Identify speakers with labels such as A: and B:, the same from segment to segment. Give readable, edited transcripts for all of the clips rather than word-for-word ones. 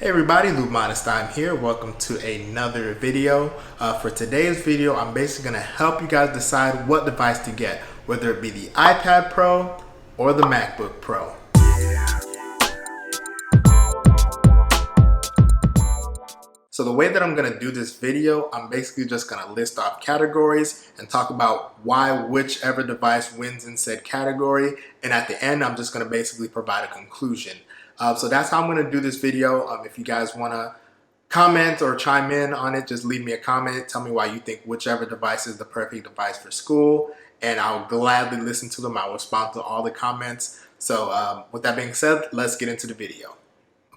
A: Hey everybody, Monestime here. Welcome to another video. For today's video, I'm basically going to help you guys decide what device to get, whether it be the iPad Pro or the MacBook Pro. So the way that I'm going to do this video, I'm basically just going to list off categories and talk about why whichever device wins in said category. And at the end, I'm just going to basically provide a conclusion. So that's how I'm going to do this video. If you guys want to comment or chime in on it, just leave me a comment. Tell me why you think whichever device is the perfect device for school, and I'll gladly listen to them. I'll respond to all the comments. So with that being said, let's get into the video.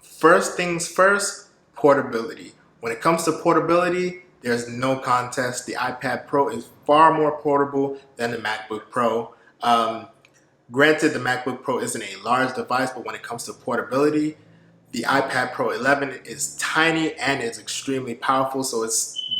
A: First things first, portability. When it comes to portability, there's no contest. The iPad Pro is far more portable than the MacBook Pro. Granted, the MacBook Pro isn't a large device, but when it comes to portability, the iPad Pro 11 is tiny and is extremely powerful. So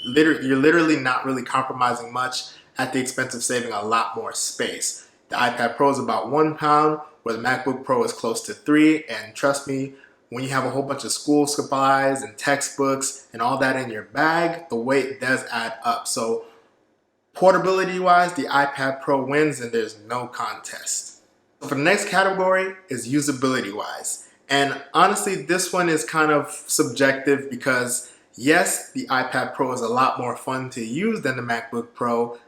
A: you're literally not really compromising much at the expense of saving a lot more space. The iPad Pro is about 1 pound, where the MacBook Pro is close to 3. And trust me, when you have a whole bunch of school supplies and textbooks and all that in your bag, the weight does add up. So portability wise, the iPad Pro wins and there's no contest. For the next category is usability wise. And honestly, this one is kind of subjective because yes, the iPad Pro is a lot more fun to use than the MacBook Pro.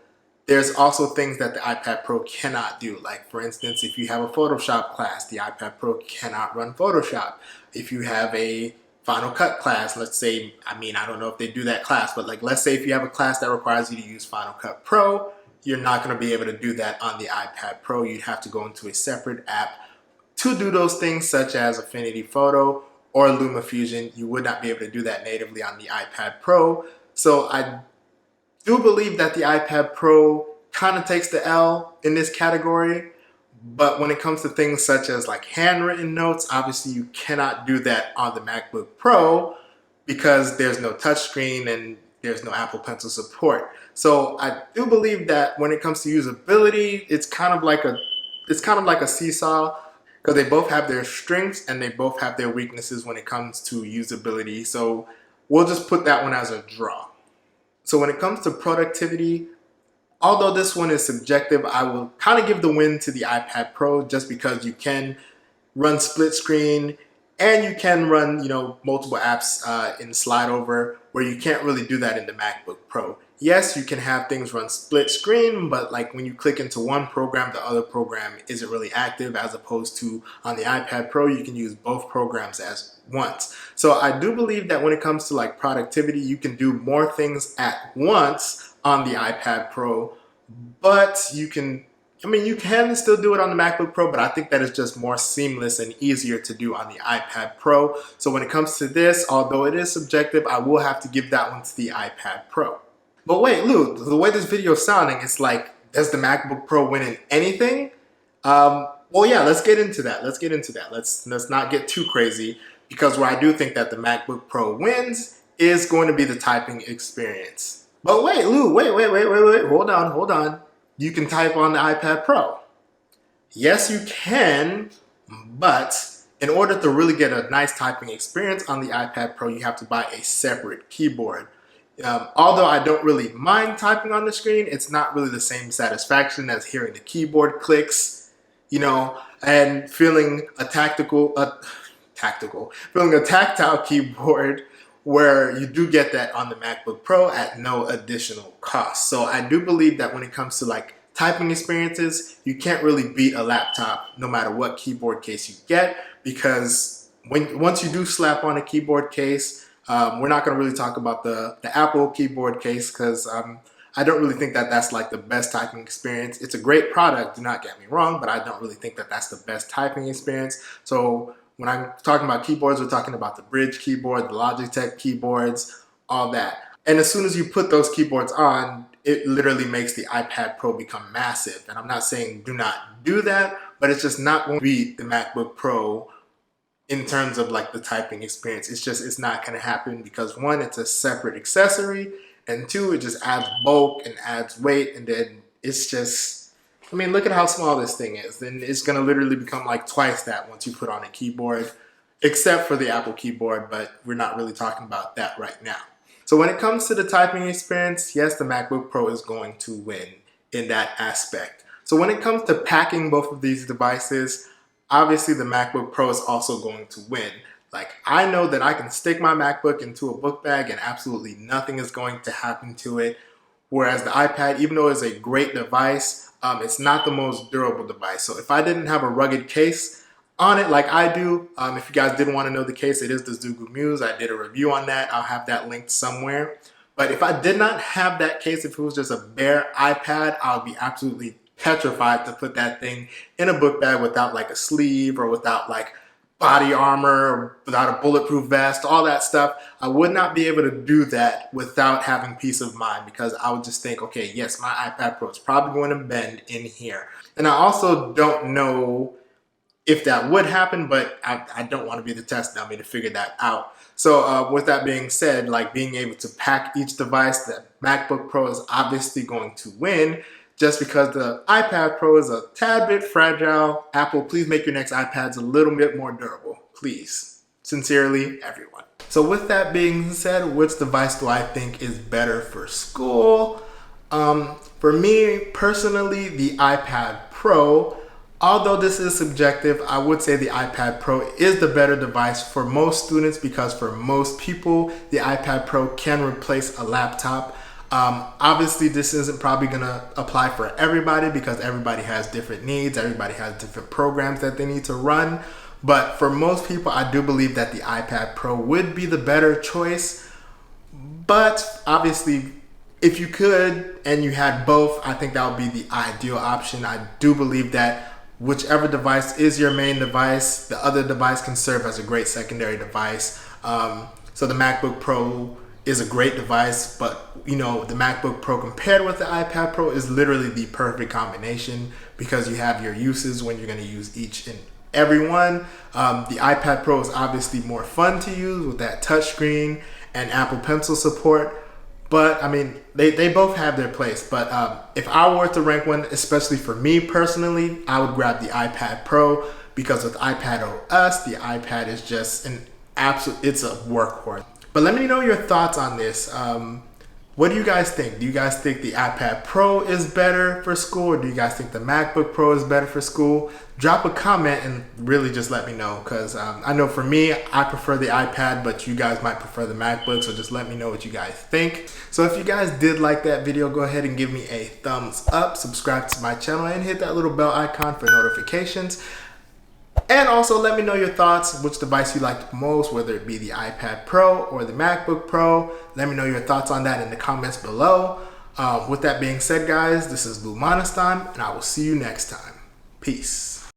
A: There's also things that the iPad Pro cannot do. Like for instance, if you have a Photoshop class, the iPad Pro cannot run Photoshop. If you have a Final Cut class, let's say, I don't know if they do that class, but like let's say if you have a class that requires you to use Final Cut Pro, you're not going to be able to do that on the iPad Pro. You'd have to go into a separate app to do those things, such as Affinity Photo or LumaFusion. You would not be able to do that natively on the iPad Pro. So I do believe that the iPad Pro kind of takes the L in this category. But when it comes to things such as like handwritten notes, obviously you cannot do that on the MacBook Pro because there's no touchscreen and there's no Apple Pencil support. So I do believe that when it comes to usability, it's kind of like a seesaw, because they both have their strengths and they both have their weaknesses when it comes to usability. So we'll just put that one as a draw. So when it comes to productivity, although this one is subjective, I will kind of give the win to the iPad Pro just because you can run split screen and you can run, multiple apps in slide over, where you can't really do that in the MacBook Pro. Yes, you can have things run split screen, but like when you click into one program, the other program isn't really active, as opposed to on the iPad Pro, you can use both programs as once. So I do believe that when it comes to like productivity, you can do more things at once on the iPad Pro, but you can still do it on the MacBook Pro, but I think that is just more seamless and easier to do on the iPad Pro. So when it comes to this, although it is subjective, I will have to give that one to the iPad Pro. But wait, Lou, the way this video is sounding, it's like, does the MacBook Pro win in anything? Well, yeah, let's get into that. Let's not get too crazy, because where I do think that the MacBook Pro wins is going to be the typing experience. But wait, Lou, wait, hold on. You can type on the iPad Pro. Yes, you can, but in order to really get a nice typing experience on the iPad Pro, you have to buy a separate keyboard. Although I don't really mind typing on the screen, it's not really the same satisfaction as hearing the keyboard clicks, and feeling a tactile keyboard, where you do get that on the MacBook Pro at no additional cost. So I do believe that when it comes to like typing experiences, you can't really beat a laptop no matter what keyboard case you get, because once you do slap on a keyboard case, we're not going to really talk about the Apple keyboard case, because I don't really think that that's like the best typing experience. It's a great product, do not get me wrong, but I don't really think that that's the best typing experience. So when I'm talking about keyboards, we're talking about the Bridge keyboard, the Logitech keyboards, all that. And as soon as you put those keyboards on, it literally makes the iPad Pro become massive. And I'm not saying do not do that, but it's just not going to beat the MacBook Pro in terms of like the typing experience. It's not going to happen, because one, it's a separate accessory, and two, it just adds bulk and adds weight, and then it's just, look at how small this thing is. Then it's going to literally become like twice that once you put on a keyboard. except for the Apple keyboard, but we're not really talking about that right now. So when it comes to the typing experience, yes, the MacBook Pro is going to win in that aspect. So when it comes to packing both of these devices, obviously the MacBook Pro is also going to win. Like, I know that I can stick my MacBook into a book bag and absolutely nothing is going to happen to it. Whereas the iPad, even though it's a great device, it's not the most durable device. So if I didn't have a rugged case on it like I do, if you guys didn't want to know the case, it is the Zugu Muse. I did a review on that. I'll have that linked somewhere. But if I did not have that case, if it was just a bare iPad, I would be absolutely petrified to put that thing in a book bag without like a sleeve or without like body armor, without a bulletproof vest, all that stuff. I would not be able to do that without having peace of mind, because I would just think, okay, yes, my iPad Pro is probably going to bend in here. And I also don't know if that would happen, but I don't want to be the test dummy to figure that out. So with that being said, like being able to pack each device, the MacBook Pro is obviously going to win, just because the iPad Pro is a tad bit fragile. Apple, please make your next iPads a little bit more durable, please. Sincerely, everyone. So with that being said, which device do I think is better for school? For me personally, the iPad Pro. Although this is subjective, I would say the iPad Pro is the better device for most students, because for most people, the iPad Pro can replace a laptop. Obviously, this isn't probably going to apply for everybody, because everybody has different needs. Everybody has different programs that they need to run. But for most people, I do believe that the iPad Pro would be the better choice. But obviously, if you could and you had both, I think that would be the ideal option. I do believe that whichever device is your main device, the other device can serve as a great secondary device. So the MacBook Pro is a great device, but you know, the MacBook Pro compared with the iPad Pro is literally the perfect combination, because you have your uses when you're going to use each and every one. The iPad Pro is obviously more fun to use with that touchscreen and Apple Pencil support. But I mean, they both have their place. But if I were to rank one, especially for me personally, I would grab the iPad Pro, because with iPadOS, the iPad is just an absolute, it's a workhorse. But let me know your thoughts on this. What do you guys think? Do you guys think the iPad Pro is better for school, or do you guys think the MacBook Pro is better for school? Drop a comment and really just let me know, because I know for me, I prefer the iPad, but you guys might prefer the MacBook, so just let me know what you guys think. So if you guys did like that video, go ahead and give me a thumbs up, subscribe to my channel, and hit that little bell icon for notifications. And also let me know your thoughts, which device you liked most, whether it be the iPad Pro or the MacBook Pro. Let me know your thoughts on that in the comments below. With that being said, guys, this is Monestime, and I will see you next time. Peace.